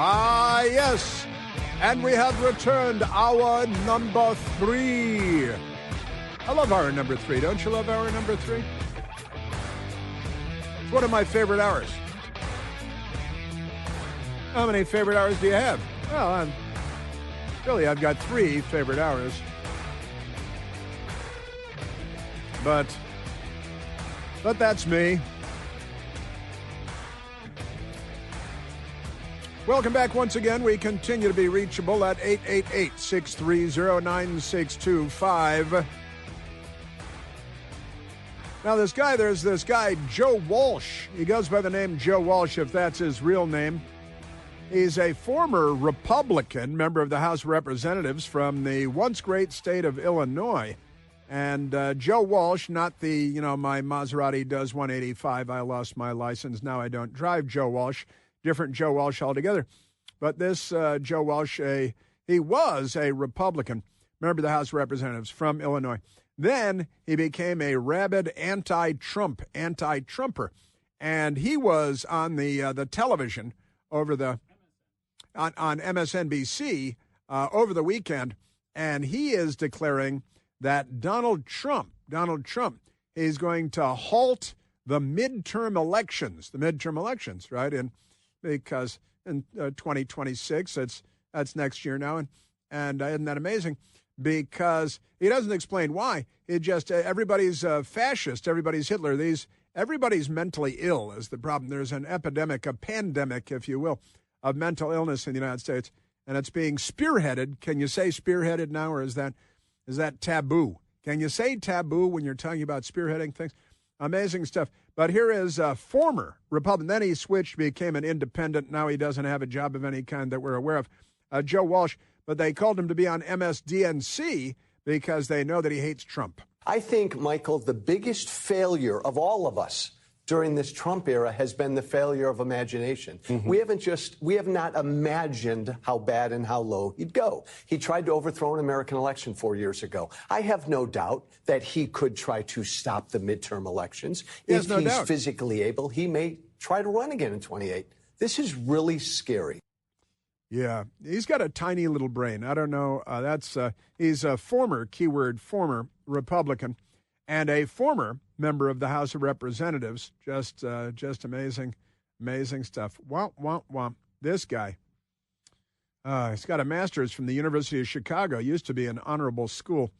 Ah, yes. And we have returned hour number 3. I love hour number 3. Don't you love hour number 3? It's one of my favorite hours. How many favorite hours do you have? Well, I've got 3 favorite hours. But that's me. Welcome back once again. We continue to be reachable at 888-630-9625. Now, there's this guy, Joe Walsh. He goes by the name Joe Walsh, if that's his real name. He's a former Republican member of the House of Representatives from the once great state of Illinois. And Joe Walsh, not the, my Maserati does 185, I lost my license, now I don't drive Joe Walsh. Different Joe Walsh altogether. But this Joe Walsh, he was a Republican member of the House of Representatives from Illinois. Then he became a rabid anti-Trumper. And he was on the television on MSNBC over the weekend, and he is declaring that Donald Trump is going to halt the midterm elections, right? Because in 2026, that's next year now, and isn't that amazing? Because he doesn't explain why. It just everybody's fascist, everybody's Hitler. Everybody's mentally ill is the problem. There's an epidemic, a pandemic, if you will, of mental illness in the United States, and it's being spearheaded. Can you say spearheaded now, or is that taboo? Can you say taboo when you're talking about spearheading things? Amazing stuff. But here is a former Republican. Then he switched, became an independent. Now he doesn't have a job of any kind that we're aware of. Joe Walsh. But they called him to be on MSDNC because they know that he hates Trump. I think, Michael, the biggest failure of all of us during this Trump era has been the failure of imagination. Mm-hmm. We have not imagined how bad and how low he'd go. He tried to overthrow an American election 4 years ago. I have no doubt that he could try to stop the midterm elections. If he's physically able, he may try to run again in 28. This is really scary. Yeah, he's got a tiny little brain. I don't know. He's a former Republican and a former member of the House of Representatives. Just amazing stuff. Womp, womp, womp. This guy, he's got a master's from the University of Chicago. Used to be an honorable school.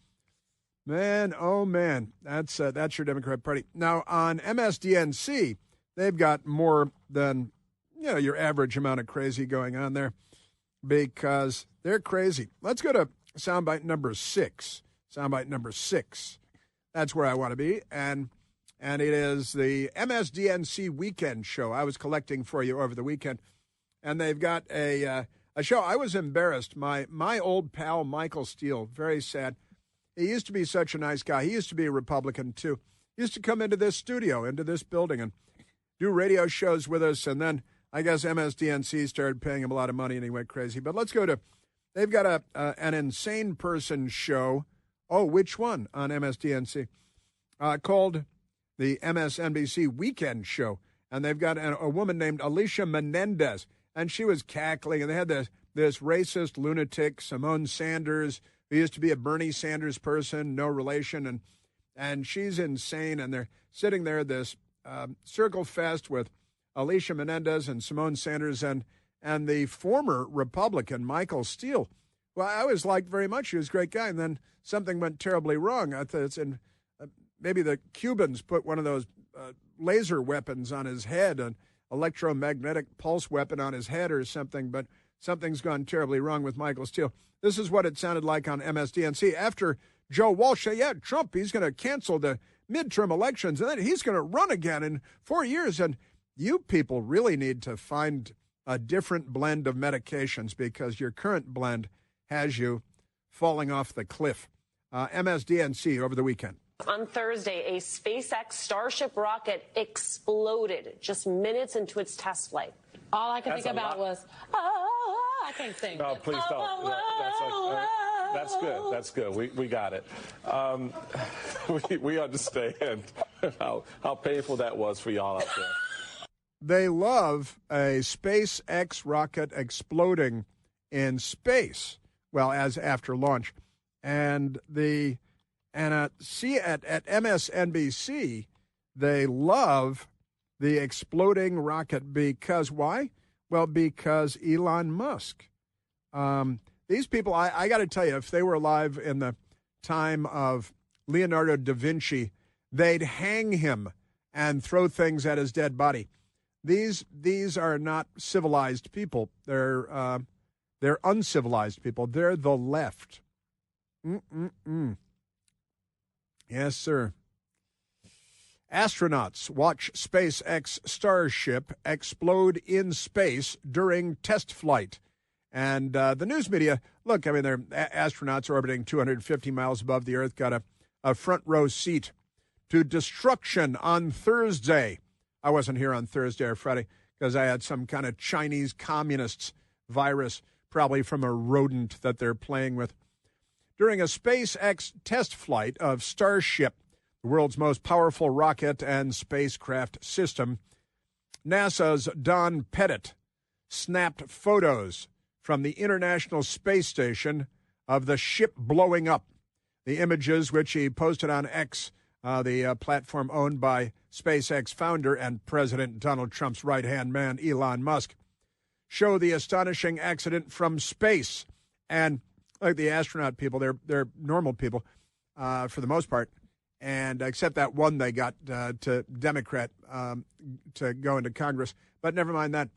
Man, oh man, that's your Democrat Party. Now on MSDNC, they've got more than your average amount of crazy going on there, because they're crazy. Let's go to soundbite number 6. That's where I want to be. And it is the MSDNC Weekend Show I was collecting for you over the weekend. And they've got a show. I was embarrassed. My old pal, Michael Steele, very sad. He used to be such a nice guy. He used to be a Republican, too. He used to come into this studio, into this building, and do radio shows with us. And then I guess MSDNC started paying him a lot of money and he went crazy. But let's go to, they've got an insane person show. Oh, which one on MSDNC? Called the MSNBC Weekend Show. And they've got a woman named Alicia Menendez. And she was cackling. And they had this racist lunatic, Simone Sanders, who used to be a Bernie Sanders person, no relation. And she's insane. And they're sitting there, this circle fest with Alicia Menendez and Simone Sanders and the former Republican, Michael Steele. Well, I always liked very much. He was a great guy. And then something went terribly wrong. I thought maybe the Cubans put one of those laser weapons on his head, an electromagnetic pulse weapon on his head or something. But something's gone terribly wrong with Michael Steele. This is what it sounded like on MSDNC after Joe Walsh said, yeah, Trump, he's going to cancel the midterm elections, and then he's going to run again in 4 years. And you people really need to find a different blend of medications, because your current blend has you falling off the cliff. MSDNC over the weekend. On Thursday, a SpaceX Starship rocket exploded just minutes into its test flight. All I could think about was, I can't sing. No, please don't. That's good. That's good. We got it. We understand how painful that was for y'all out there. they love a SpaceX rocket exploding in space. Well, as after launch, and at MSNBC, they love the exploding rocket because why? Well, because Elon Musk. These people, I got to tell you, if they were alive in the time of Leonardo da Vinci, they'd hang him and throw things at his dead body. These are not civilized people. They're uncivilized people. They're the left. Yes, sir. Astronauts watch SpaceX Starship explode in space during test flight. And the news media, look, I mean, they're astronauts orbiting 250 miles above the Earth, got a front row seat to destruction on Thursday. I wasn't here on Thursday or Friday because I had some kind of Chinese communist virus, probably from a rodent that they're playing with. During a SpaceX test flight of Starship, the world's most powerful rocket and spacecraft system, NASA's Don Pettit snapped photos from the International Space Station of the ship blowing up. The images, which he posted on X, the platform owned by SpaceX founder and President Donald Trump's right-hand man, Elon Musk, show the astonishing accident from space. And like the astronaut people, they're normal people for the most part, and except that one they got to Democrat to go into Congress. But never mind that.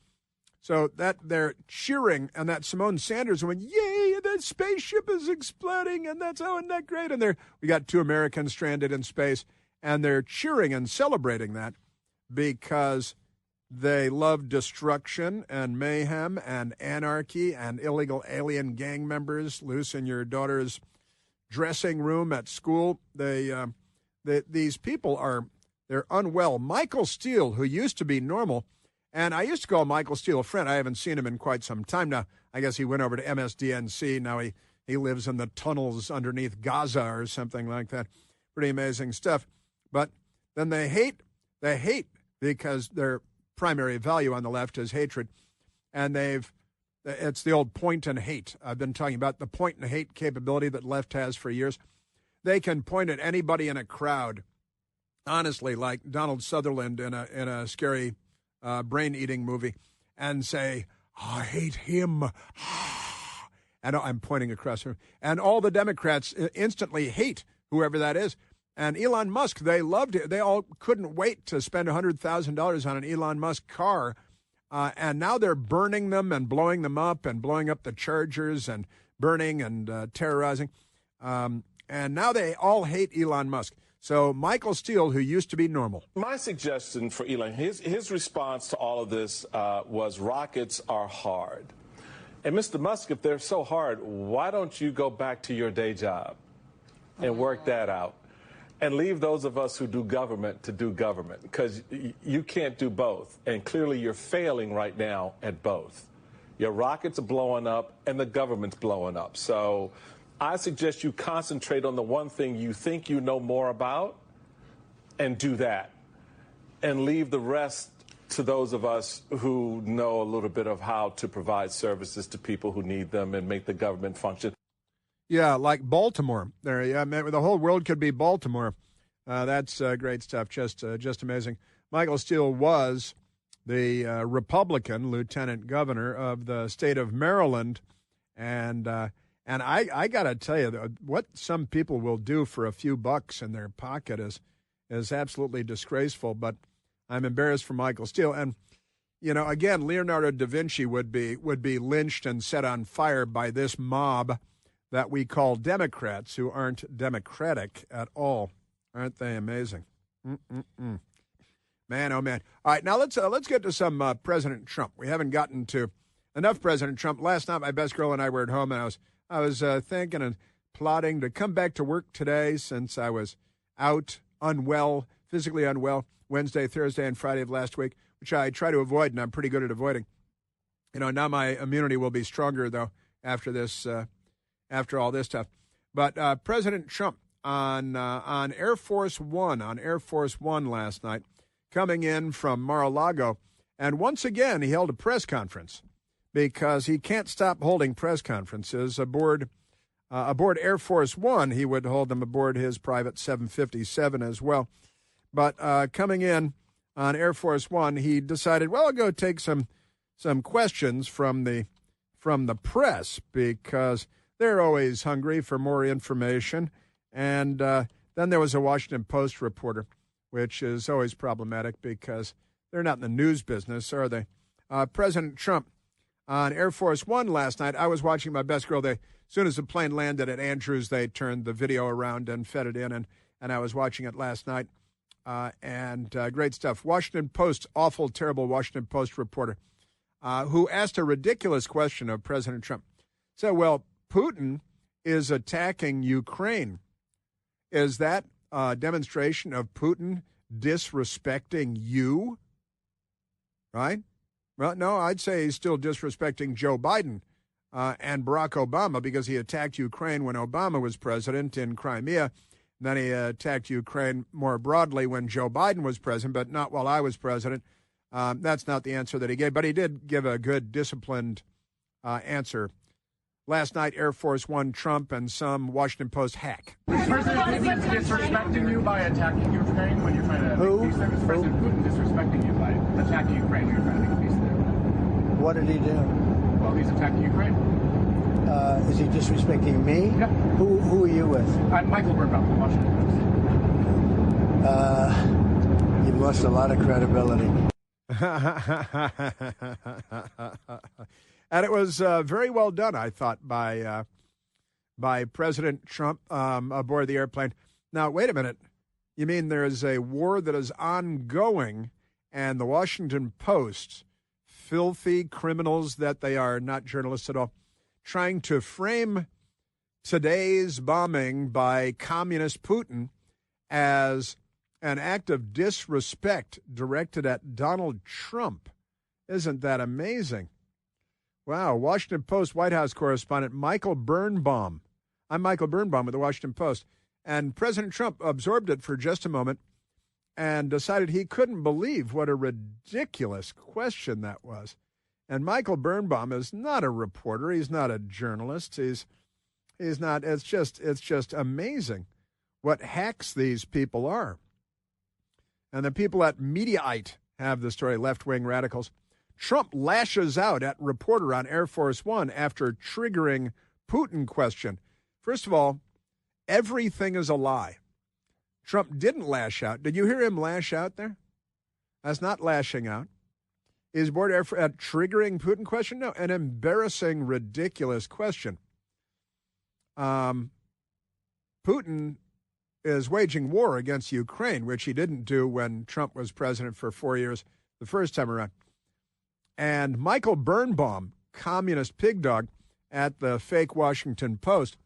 So that they're cheering, and that Simone Sanders went, "Yay! The spaceship is exploding, and that's isn't that great?" And we got 2 Americans stranded in space, and they're cheering and celebrating that because they love destruction and mayhem and anarchy and illegal alien gang members loose in your daughter's dressing room at school. These people they're unwell. Michael Steele, who used to be normal, and I used to call Michael Steele a friend. I haven't seen him in quite some time now. I guess he went over to MSDNC. Now he lives in the tunnels underneath Gaza or something like that. Pretty amazing stuff. But then they hate because their primary value on the left is hatred. And it's the old point and hate. I've been talking about the point and hate capability that left has for years. They can point at anybody in a crowd, honestly, like Donald Sutherland in a scary brain-eating movie, and say, "I hate him." And I'm pointing across the room. And all the Democrats instantly hate whoever that is. And Elon Musk, they loved it. They all couldn't wait to spend $100,000 on an Elon Musk car. And now they're burning them and blowing them up and blowing up the Chargers and burning and terrorizing. And now they all hate Elon Musk. So Michael Steele, who used to be normal. My suggestion for Elon, his response to all of this was rockets are hard. And Mr. Musk, if they're so hard, why don't you go back to your day job and work that out? And leave those of us who do government to do government, because you can't do both. And clearly you're failing right now at both. Your rockets are blowing up and the government's blowing up. So I suggest you concentrate on the one thing you think you know more about and do that. And leave the rest to those of us who know a little bit of how to provide services to people who need them and make the government function. Yeah, like Baltimore. There, yeah, the whole world could be Baltimore. That's great stuff. Just amazing. Michael Steele was the Republican lieutenant governor of the state of Maryland, and I got to tell you, what some people will do for a few bucks in their pocket is absolutely disgraceful. But I'm embarrassed for Michael Steele, and again, Leonardo da Vinci would be lynched and set on fire by this mob that we call Democrats, who aren't democratic at all. Aren't they amazing? Man, oh man. All right, now let's get to some President Trump. We haven't gotten to enough President Trump. Last night, my best girl and I were at home, and I was thinking and plotting to come back to work today since I was out physically unwell, Wednesday, Thursday, and Friday of last week, which I try to avoid, and I'm pretty good at avoiding. Now my immunity will be stronger, though, after this. After all this stuff. But President Trump on Air Force One last night, coming in from Mar-a-Lago, And once again, he held a press conference because he can't stop holding press conferences aboard Air Force One. He would hold them aboard his private 757 as well. But coming in on Air Force One, he decided, well, I'll go take some questions from the press because they're always hungry for more information. And then there was a Washington Post reporter, which is always problematic because they're not in the news business, are they? President Trump on Air Force One last night. I was watching my best girl. As soon as the plane landed at Andrews, they turned the video around and fed it in, and I was watching it last night. And great stuff. Washington Post, awful, terrible Washington Post reporter who asked a ridiculous question of President Trump. Said, well, Putin is attacking Ukraine. Is that a demonstration of Putin disrespecting you? Right? Well, no, I'd say he's still disrespecting Joe Biden and Barack Obama because he attacked Ukraine when Obama was president in Crimea. And then he attacked Ukraine more broadly when Joe Biden was president, but not while I was president. That's not the answer that he gave, but he did give a good, disciplined answer. Last night, Air Force One, Trump, and some Washington Post hack. Is President Putin disrespecting you by attacking Ukraine when you're trying to make peace there? Is President Putin disrespecting you by attacking Ukraine when you're trying to make peace there? What did he do? Well, he's attacking Ukraine. Is he disrespecting me? Yeah. Who are you with? I'm Michael Birnbaum from Washington Post. You've lost a lot of credibility. And it was very well done, I thought, by President Trump aboard the airplane. Now, wait a minute. You mean there is a war that is ongoing, and the Washington Post, filthy criminals that they are, not journalists at all, trying to frame today's bombing by communist Putin as an act of disrespect directed at Donald Trump. Isn't that amazing? Wow. Washington Post White House correspondent Michael Birnbaum. I'm Michael Birnbaum with the Washington Post. And President Trump absorbed it for just a moment and decided he couldn't believe what a ridiculous question that was. And Michael Birnbaum is not a reporter. He's not a journalist. He's not. It's just amazing what hacks these people are. And the people at Mediaite have the story, left-wing radicals. Trump lashes out at reporter on Air Force One after triggering Putin question. First of all, everything is a lie. Trump didn't lash out. Did you hear him lash out there? That's not lashing out. Is board at triggering Putin question? No, an embarrassing, ridiculous question. Putin is waging war against Ukraine, which he didn't do when Trump was president for 4 years the first time around. And Michael Birnbaum, communist pig dog at the fake Washington Post,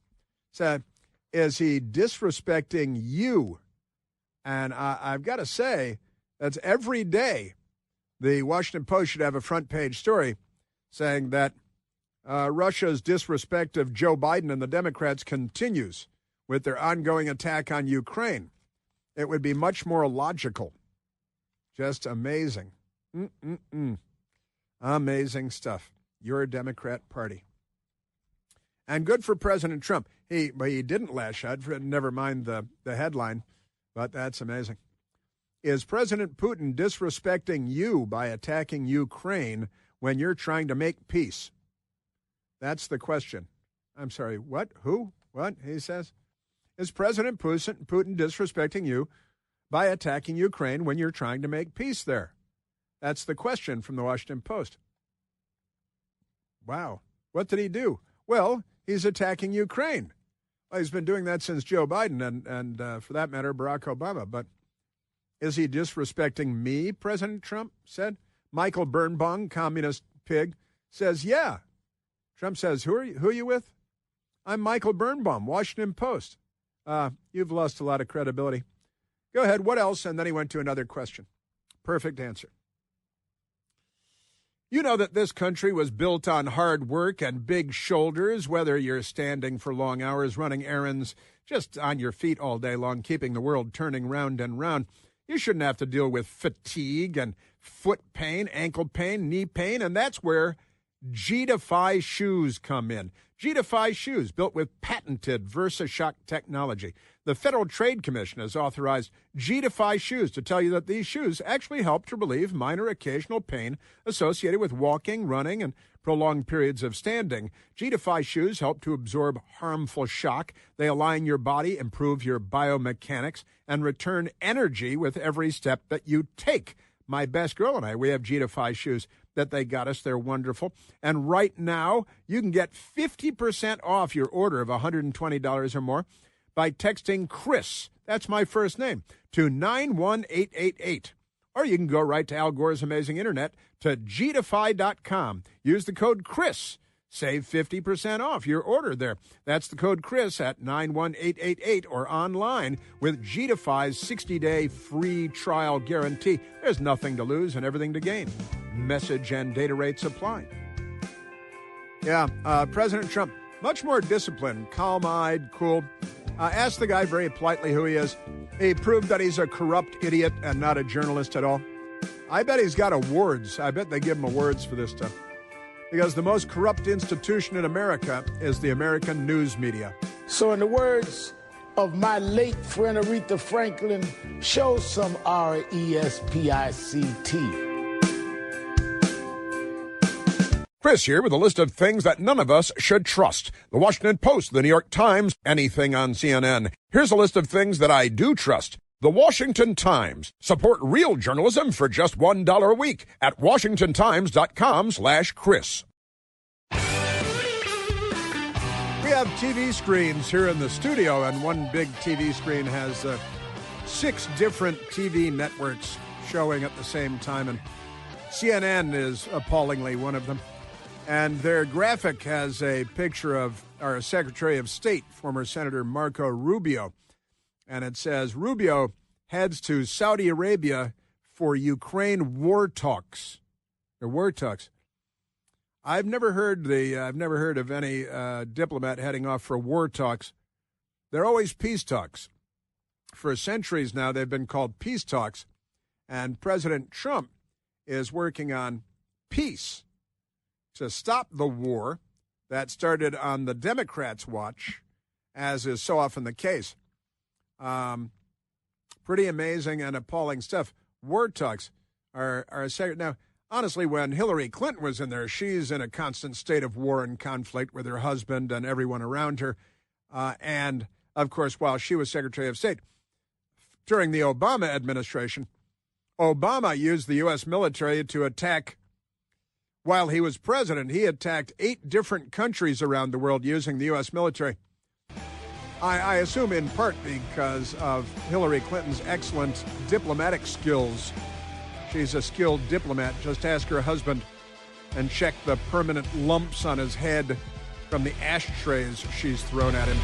said, is he disrespecting you? And I've got to say, that's every day. The Washington Post should have a front page story saying that Russia's disrespect of Joe Biden and the Democrats continues with their ongoing attack on Ukraine. It would be much more logical. Just amazing. Amazing stuff. Your Democrat Party. And good for President Trump. He didn't lash out, never mind the headline, but that's amazing. Is President Putin disrespecting you by attacking Ukraine when you're trying to make peace? That's the question. I'm sorry, what? Who? What? He says. Is President Putin disrespecting you by attacking Ukraine when you're trying to make peace there? That's the question from the Washington Post. Wow. What did he do? Well, he's attacking Ukraine. Well, he's been doing that since Joe Biden and for that matter, Barack Obama. But is he disrespecting me, President Trump said? Michael Birnbaum, communist pig, says, yeah. Trump says, who are you with? I'm Michael Birnbaum, Washington Post. You've lost a lot of credibility. Go ahead. What else? And then he went to another question. Perfect answer. You know that this country was built on hard work and big shoulders, whether you're standing for long hours, running errands, just on your feet all day long, keeping the world turning round and round. You shouldn't have to deal with fatigue and foot pain, ankle pain, knee pain, and that's where G-Defy shoes come in. G-Defy shoes, built with patented VersaShock technology. The Federal Trade Commission has authorized G-Defy shoes to tell you that these shoes actually help to relieve minor occasional pain associated with walking, running, and prolonged periods of standing. G-Defy shoes help to absorb harmful shock. They align your body, improve your biomechanics, and return energy with every step that you take. My best girl and I, we have G-Defy shoes that they got us. They're wonderful. And right now, you can get 50% off your order of $120 or more by texting Chris, that's my first name, to 91888. Or you can go right to Al Gore's Amazing Internet to gdefy.com. Use the code Chris. Save 50% off your order there. That's the code Chris at 91888 or online with G-Defy's 60-day free trial guarantee. There's nothing to lose and everything to gain. Message and data rates apply. Yeah, President Trump, much more disciplined, calm-eyed, cool. Asked the guy very politely who he is. He proved that he's a corrupt idiot and not a journalist at all. I bet he's got awards. I bet they give him awards for this stuff. Because the most corrupt institution in America is the American news media. So in the words of my late friend Aretha Franklin, show some R-E-S-P-I-C-T. Chris here with a list of things that none of us should trust. The Washington Post, the New York Times, anything on CNN. Here's a list of things that I do trust. The Washington Times. Support real journalism for just $1 a week at washingtontimes.com/Chris. We have TV screens here in the studio, and one big TV screen has 6 different TV networks showing at the same time, and CNN is appallingly one of them. And their graphic has a picture of our Secretary of State, former Senator Marco Rubio. And it says, Rubio heads to Saudi Arabia for Ukraine war talks. Or war talks. I've never heard of any diplomat heading off for war talks. They're always peace talks. For centuries now, they've been called peace talks. And President Trump is working on peace to stop the war that started on the Democrats' watch, as is so often the case. Pretty amazing and appalling stuff. War talks are now, honestly, when Hillary Clinton was in there, she's in a constant state of war and conflict with her husband and everyone around her. And, of course, while she was Secretary of State, during the Obama administration, Obama used the U.S. military to attack. While he was president, he attacked 8 different countries around the world using the U.S. military. I assume in part because of Hillary Clinton's excellent diplomatic skills. She's a skilled diplomat. Just ask her husband and check the permanent lumps on his head from the ashtrays she's thrown at him.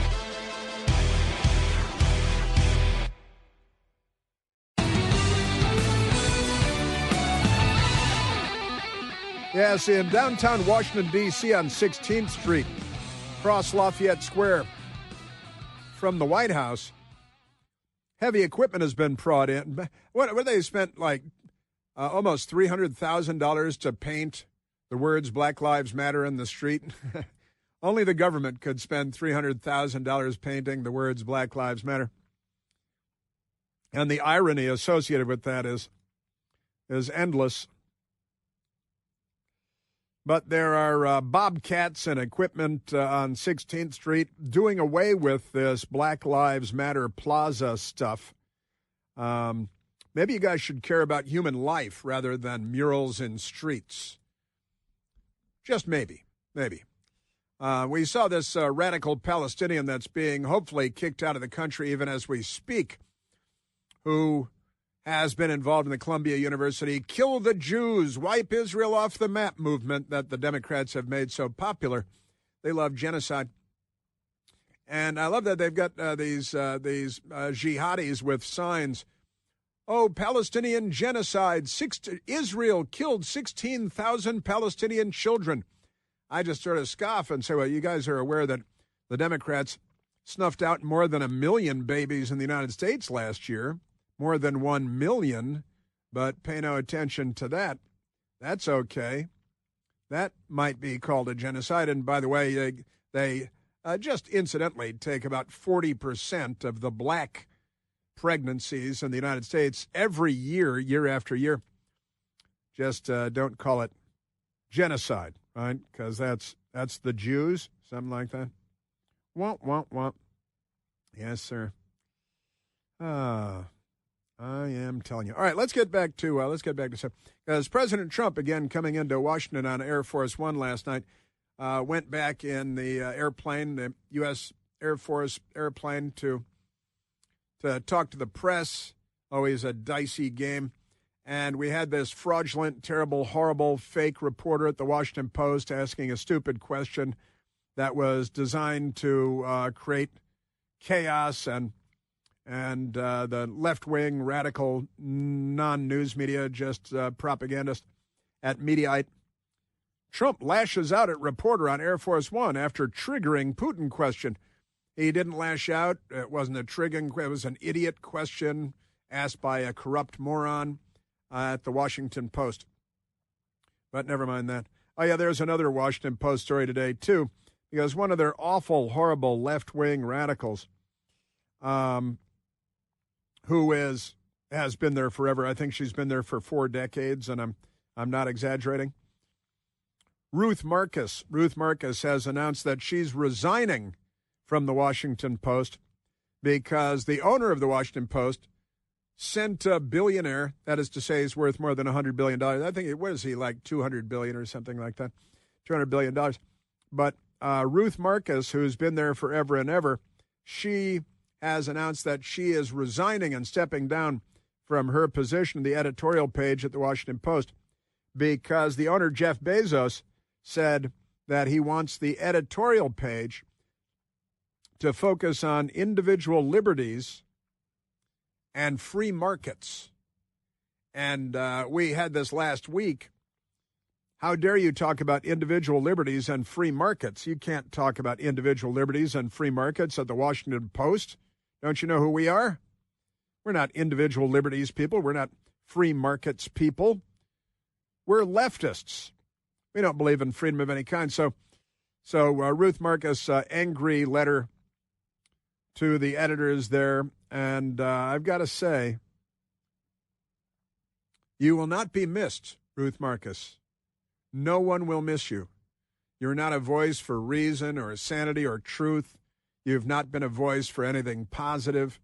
Yes, in downtown Washington, D.C. on 16th Street, across Lafayette Square from the White House, heavy equipment has been brought in. What they spent like almost $300,000 to paint the words Black Lives Matter in the street. Only the government could spend $300,000 painting the words Black Lives Matter. And the irony associated with that is endless. But there are bobcats and equipment on 16th Street doing away with this Black Lives Matter Plaza stuff. Maybe you guys should care about human life rather than murals in streets. Just maybe. We saw this radical Palestinian that's being hopefully kicked out of the country even as we speak, who has been involved in the Columbia University Kill the Jews, Wipe Israel Off the Map movement that the Democrats have made so popular. They love genocide. And I love that they've got these jihadis with signs. Oh, Palestinian genocide. Israel killed 16,000 Palestinian children. I just sort of scoff and say, well, you guys are aware that the Democrats snuffed out more than 1 million babies in the United States last year. More than 1 million but pay no attention to that. That's okay. That might be called a genocide. And by the way, they just incidentally take about 40% of the black pregnancies in the United States every year, year after year. Just don't call it genocide, right? Because that's the Jews, something like that. Womp. Yes, sir. I am telling you. All right, let's get back to stuff. Because President Trump, again, coming into Washington on Air Force One last night, went back in the airplane, the U.S. Air Force airplane, to talk to the press. Always a dicey game. And we had this fraudulent, terrible, horrible, fake reporter at the Washington Post asking a stupid question that was designed to create chaos, and the left-wing, radical, non-news media, just propagandists at Mediaite. Trump lashes out at reporter on Air Force One after triggering Putin question. He didn't lash out. It wasn't a triggering. It was an idiot question asked by a corrupt moron at the Washington Post. But never mind that. Oh, yeah, there's another Washington Post story today, too, because one of their awful, horrible left-wing radicals, who has been there forever. I think she's been there for 4 decades, and I'm not exaggerating. Ruth Marcus has announced that she's resigning from the Washington Post because the owner of the Washington Post sent a billionaire, that is to say he's worth more than $100 billion. I think, what is he, like $200 billion or something like that? $200 billion. But Ruth Marcus, who's been there forever and ever, she has announced that she is resigning and stepping down from her position, the editorial page at the Washington Post, because the owner, Jeff Bezos, said that he wants the editorial page to focus on individual liberties and free markets. And we had this last week. How dare you talk about individual liberties and free markets? You can't talk about individual liberties and free markets at the Washington Post. Don't you know who we are? We're not individual liberties people. We're not free markets people. We're leftists. We don't believe in freedom of any kind. So Ruth Marcus, angry letter to the editors there. And I've got to say, you will not be missed, Ruth Marcus. No one will miss you. You're not a voice for reason or sanity or truth. You've not been a voice for anything positive.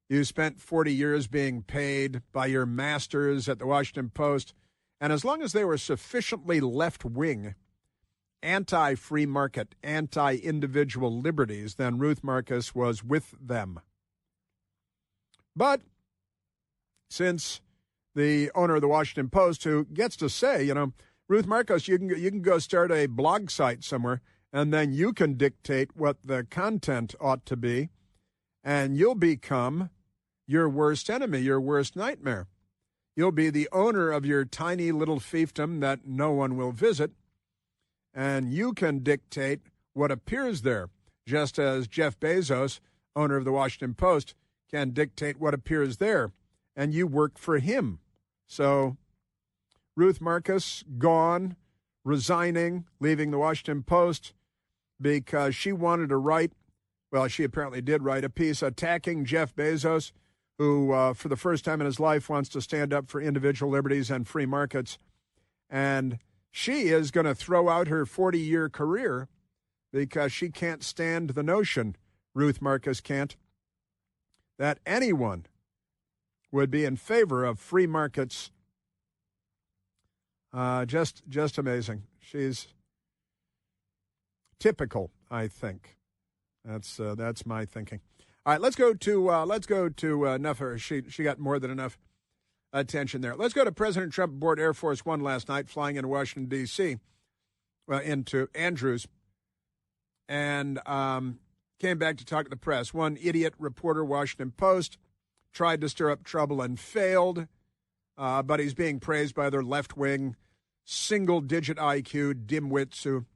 You spent 40 years being paid by your masters at the Washington Post. And as long as they were sufficiently left-wing, anti-free market, anti-individual liberties, then Ruth Marcus was with them. But since the owner of the Washington Post, who gets to say, Ruth Marcus, you can go start a blog site somewhere, and then you can dictate what the content ought to be, and you'll become your worst enemy, your worst nightmare. You'll be the owner of your tiny little fiefdom that no one will visit, and you can dictate what appears there, just as Jeff Bezos, owner of the Washington Post, can dictate what appears there, and you work for him. So Ruth Marcus gone, resigning, leaving the Washington Post because she wanted to write, well, she apparently did write a piece attacking Jeff Bezos, who for the first time in his life wants to stand up for individual liberties and free markets. And she is going to throw out her 40-year career because she can't stand the notion, Ruth Marcus can't, that anyone would be in favor of free markets. Just amazing. She's typical, I think. That's my thinking. All right, let's go to enough. She got more than enough attention there. Let's go to President Trump aboard Air Force One last night, flying into Washington, D.C., into Andrews, and came back to talk to the press. One idiot reporter, Washington Post, tried to stir up trouble and failed, but he's being praised by their left-wing, single-digit IQ dimwits who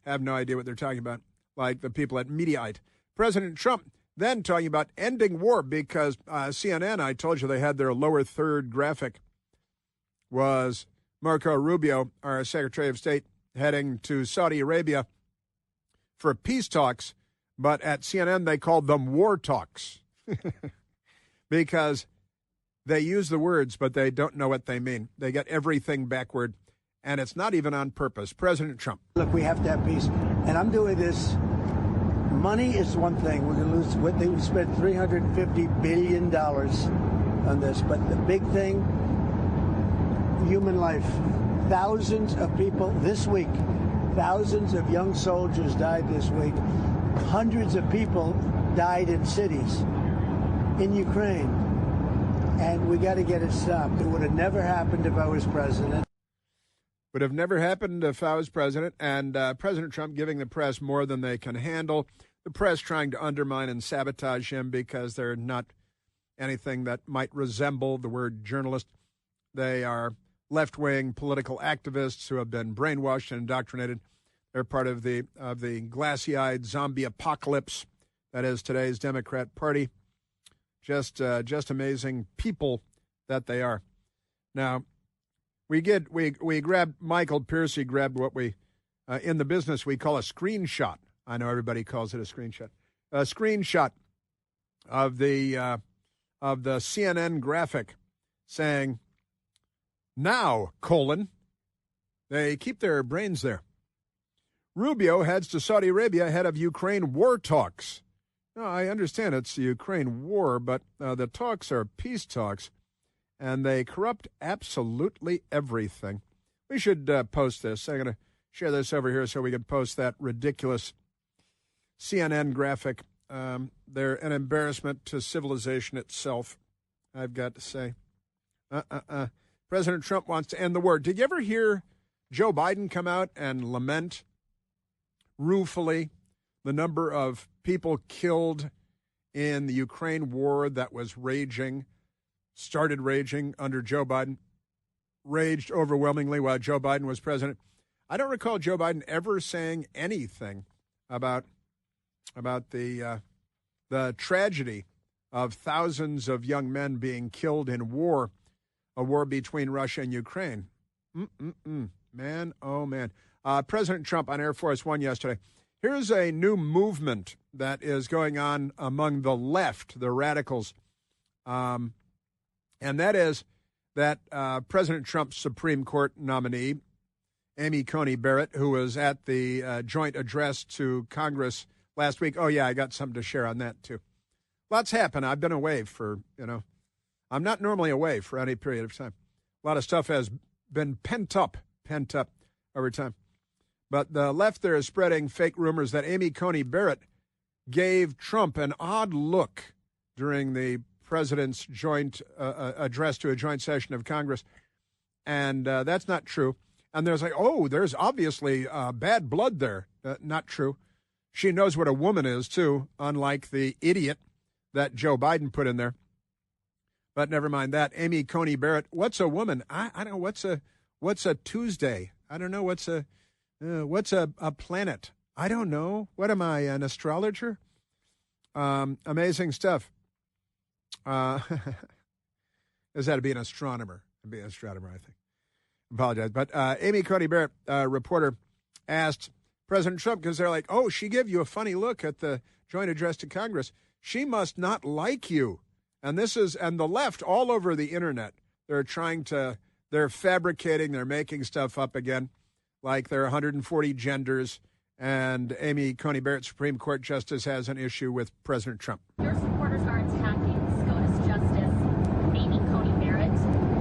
have no idea what they're talking about, like the people at Mediaite. President Trump then talking about ending war because CNN, I told you they had their lower third graphic was Marco Rubio, our Secretary of State, heading to Saudi Arabia for peace talks, but at CNN they called them war talks because they use the words, but they don't know what they mean. They get everything backward, and it's not even on purpose. President Trump. Look, we have to have peace, and I'm doing this. Money is one thing. We're going to lose. We spent $350 billion on this, but the big thing, human life. Thousands of people this week, thousands of young soldiers died this week. Hundreds of people died in cities in Ukraine. And we got to get it stopped. It would have never happened if I was president. Would have never happened if I was president. And President Trump giving the press more than they can handle. The press trying to undermine and sabotage him because they're not anything that might resemble the word journalist. They are left-wing political activists who have been brainwashed and indoctrinated. They're part of the glassy-eyed zombie apocalypse that is today's Democrat Party. Just amazing people that they are. Now, we grabbed, Michael Piercy grabbed what we, in the business we call a screenshot. I know everybody calls it a screenshot. A screenshot of the CNN graphic saying, now, they keep their brains there. Rubio heads to Saudi Arabia ahead of Ukraine war talks. Now, I understand it's the Ukraine war, but the talks are peace talks, and they corrupt absolutely everything. We should post this. I'm going to share this over here so we can post that ridiculous CNN graphic. They're an embarrassment to civilization itself, I've got to say. President Trump wants to end the war. Did you ever hear Joe Biden come out and lament ruefully the number of people killed in the Ukraine war that was started raging under Joe Biden, raged overwhelmingly while Joe Biden was president? I don't recall Joe Biden ever saying anything about the tragedy of thousands of young men being killed in war. A war between Russia and Ukraine. Man, oh, man. President Trump on Air Force One yesterday. Here's a new movement that is going on among the left, the radicals. And that is that President Trump's Supreme Court nominee, Amy Coney Barrett, who was at the joint address to Congress last week. Oh, yeah, I got something to share on that, too. Lots happened. I've been away for, I'm not normally away for any period of time. A lot of stuff has been pent up over time. But the left there is spreading fake rumors that Amy Coney Barrett gave Trump an odd look during the president's joint address to a joint session of Congress. And that's not true. And there's there's obviously bad blood there. Not true. She knows what a woman is, too, unlike the idiot that Joe Biden put in there. But never mind that. Amy Coney Barrett, what's a woman? I don't know. What's a Tuesday? I don't know. What's a planet? I don't know. What am I, an astrologer? Amazing stuff. Is that to be an astronomer? To be an astronomer, I think. Apologize. But Amy Coney Barrett, reporter, asked President Trump, because they're like, oh, she gave you a funny look at the joint address to Congress. She must not like you. And the left all over the internet, they're fabricating, they're making stuff up again, like there are 140 genders, and Amy Coney Barrett, Supreme Court Justice, has an issue with President Trump. Your supporters are attacking SCOTUS Justice Amy Coney Barrett.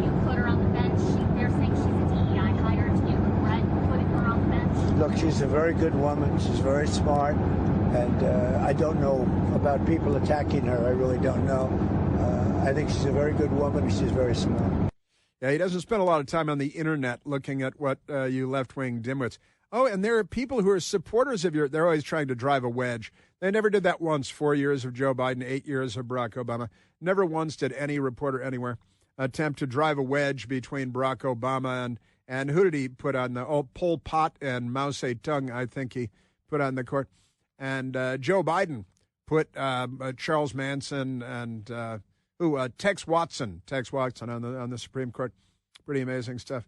You put her on the bench. They're saying she's a DEI hire. Do you regret putting her on the bench? Look, she's a very good woman. She's very smart. And I don't know about people attacking her. I really don't know. I think she's a very good woman. She's very smart. Yeah, he doesn't spend a lot of time on the internet looking at what you left-wing dimwits. Oh, and there are people who are supporters of they're always trying to drive a wedge. They never did that once. 4 years of Joe Biden, 8 years of Barack Obama. Never once did any reporter anywhere attempt to drive a wedge between Barack Obama and who did he put on the Pol Pot and Mao Zedong, I think he put on the court. And Joe Biden put Charles Manson and Tex Watson on the Supreme Court. Pretty amazing stuff.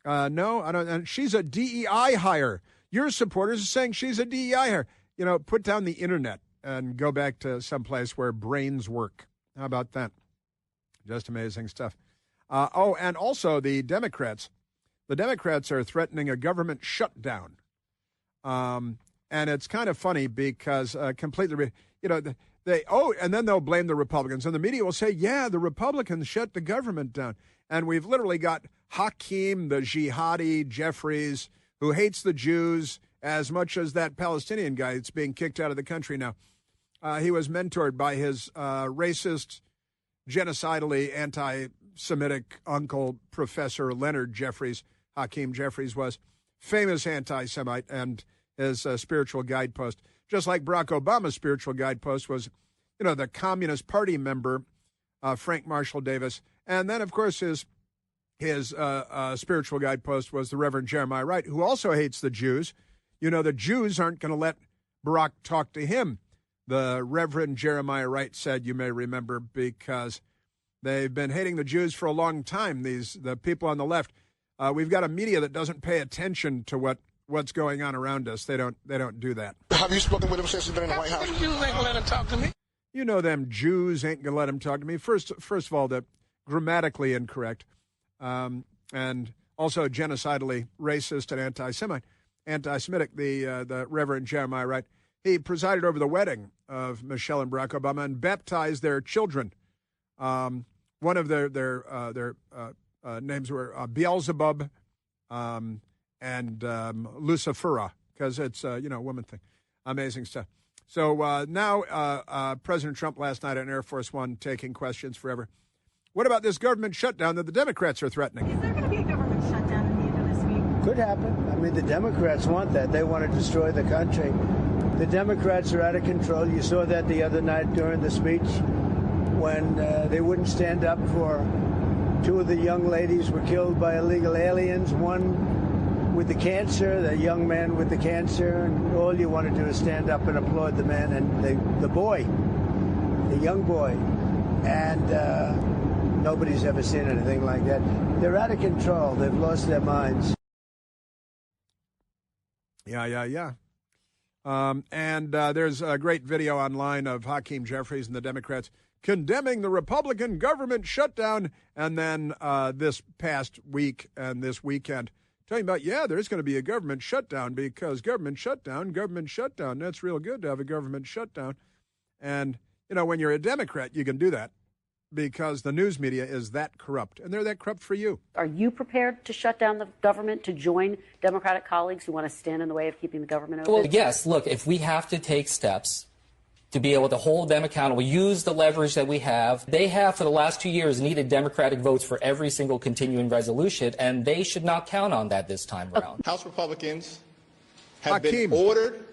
No, I don't. And she's a DEI hire. Your supporters are saying she's a DEI hire. You know, put down the internet and go back to someplace where brains work. How about that? Just amazing stuff. And also the Democrats. The Democrats are threatening a government shutdown. And it's kind of funny because completely, and then they'll blame the Republicans. And the media will say, yeah, the Republicans shut the government down. And we've literally got Hakeem, the jihadi Jeffries, who hates the Jews as much as that Palestinian guy that's being kicked out of the country now. He was mentored by his racist, genocidally anti-Semitic uncle, Professor Leonard Jeffries. Hakeem Jeffries was famous anti-Semite, and his spiritual guidepost, just like Barack Obama's spiritual guidepost was, the Communist Party member, Frank Marshall Davis. And then, of course, his spiritual guidepost was the Reverend Jeremiah Wright, who also hates the Jews. The Jews aren't going to let Barack talk to him, the Reverend Jeremiah Wright said, you may remember, because they've been hating the Jews for a long time, the people on the left. We've got a media that doesn't pay attention to what's going on around us. They don't do that. Have you spoken with him since he's been in the White House? Jews ain't gonna let him talk to me. Them Jews ain't gonna let him talk to me. First of all, they're grammatically incorrect, and also genocidally racist and anti-Semitic. The Reverend Jeremiah Wright, he presided over the wedding of Michelle and Barack Obama and baptized their children. One of their names were Beelzebub and Lucifera, because it's a woman thing. Amazing stuff. So now President Trump last night on Air Force One taking questions forever. What about this government shutdown that the Democrats are threatening? Is there going to be a government shutdown at the end of this week? Could happen. I mean, the Democrats want that. They want to destroy the country. The Democrats are out of control. You saw that the other night during the speech when they wouldn't stand up for two of the young ladies were killed by illegal aliens, one with the cancer, the young man with the cancer, and all you want to do is stand up and applaud the man and the boy, the young boy. And nobody's ever seen anything like that. They're out of control. They've lost their minds. Yeah. And there's a great video online of Hakeem Jeffries and the Democrats condemning the Republican government shutdown. And then this past week and this weekend, talking about, there's going to be a government shutdown because government shutdown. That's real good to have a government shutdown. And, when you're a Democrat, you can do that because the news media is that corrupt. And they're that corrupt for you. Are you prepared to shut down the government, to join Democratic colleagues who want to stand in the way of keeping the government open? Well, yes. Look, if we have to take steps to be able to hold them accountable, use the leverage that we have. They have, for the last 2 years, needed Democratic votes for every single continuing resolution, and they should not count on that this time around. House Republicans have been ordered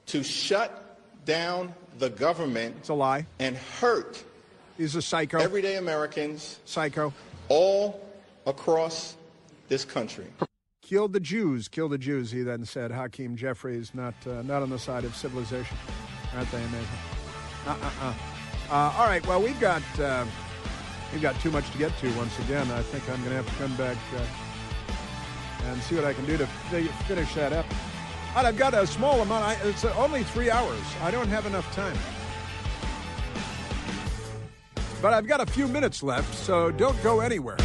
to shut down the government. It's a lie. And hurt. He's a psycho. Everyday Americans. Psycho. All across this country. Kill the Jews, he then said. Hakeem Jeffries, not on the side of civilization. Aren't they amazing? All right, well, we've got too much to get to once again. I think I'm going to have to come back and see what I can do to finish that up. And I've got a small amount. It's only 3 hours. I don't have enough time. But I've got a few minutes left, so don't go anywhere.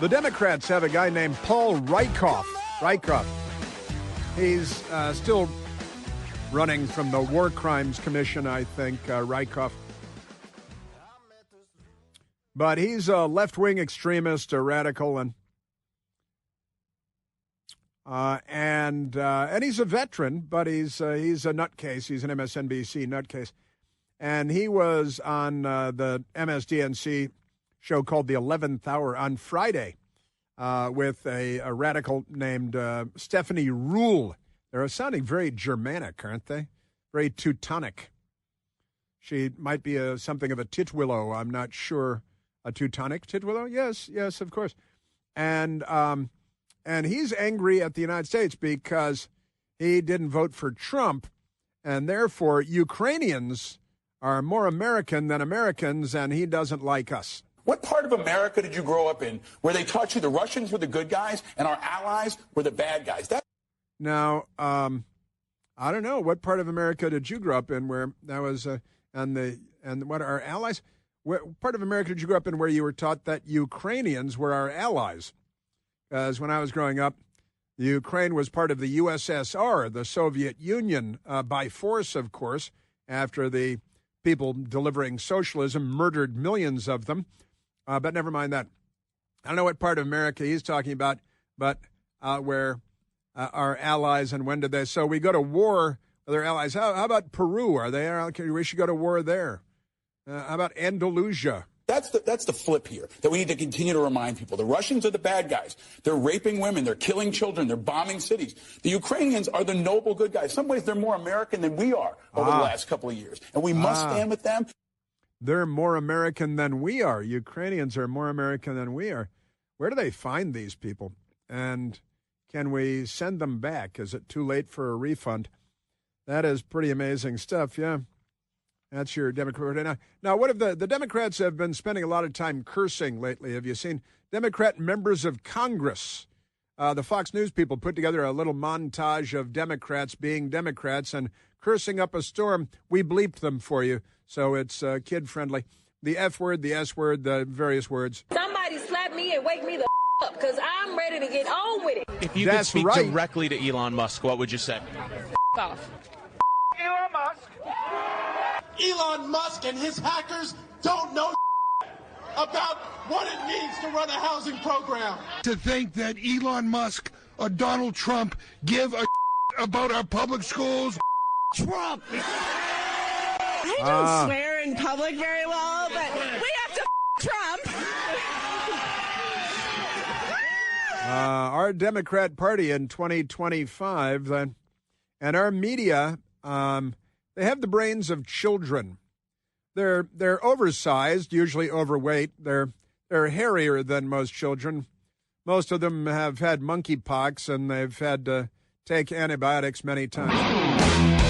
The Democrats have a guy named Paul Rieckhoff. He's still running from the War Crimes Commission, I think, Rieckhoff. But he's a left-wing extremist, a radical, and he's a veteran, but he's a nutcase. He's an MSNBC nutcase. And he was on the MSDNC show called The 11th Hour on Friday with a radical named Stephanie Ruhle. They're sounding very Germanic, aren't they? Very Teutonic. She might be something of a titwillow. I'm not sure. A Teutonic titwillow? Yes, of course. And he's angry at the United States because he didn't vote for Trump, and therefore Ukrainians are more American than Americans, and he doesn't like us. What part of America did you grow up in where they taught you the Russians were the good guys and our allies were the bad guys? Now, I don't know. What part of America did you grow up in where that was, and what are our allies? What part of America did you grow up in where you were taught that Ukrainians were our allies? Because when I was growing up, Ukraine was part of the USSR, the Soviet Union, by force, of course, after the people delivering socialism murdered millions of them. But never mind that. I don't know what part of America he's talking about, but where our allies and when did they? So we go to war with our allies. How about Peru? Are they? We should go to war there. How about Andalusia? That's the flip here that we need to continue to remind people. The Russians are the bad guys. They're raping women. They're killing children. They're bombing cities. The Ukrainians are the noble good guys. In some ways, they're more American than we are over the last couple of years. And we must stand with them. They're more American than we are. Ukrainians are more American than we are. Where do they find these people? And can we send them back? Is it too late for a refund? That is pretty amazing stuff, yeah. That's your Democrat. Now, what if the Democrats have been spending a lot of time cursing lately? Have you seen Democrat members of Congress? The Fox News people put together a little montage of Democrats being Democrats and cursing up a storm. We bleeped them for you, so it's kid-friendly. The F word, the S word, the various words. Somebody slap me and wake me the up, because I'm ready to get on with it. If you could speak directly to Elon Musk, what would you say? Off. Elon Musk. Elon Musk and his hackers don't know about what it means to run a housing program. To think that Elon Musk or Donald Trump give a about our public schools. Trump. I don't swear in public very well, but we have to Trump. Our Democrat Party in 2025 and our media, they have the brains of children. They're oversized, usually overweight. They're hairier than most children. Most of them have had monkeypox, and they've had to take antibiotics many times.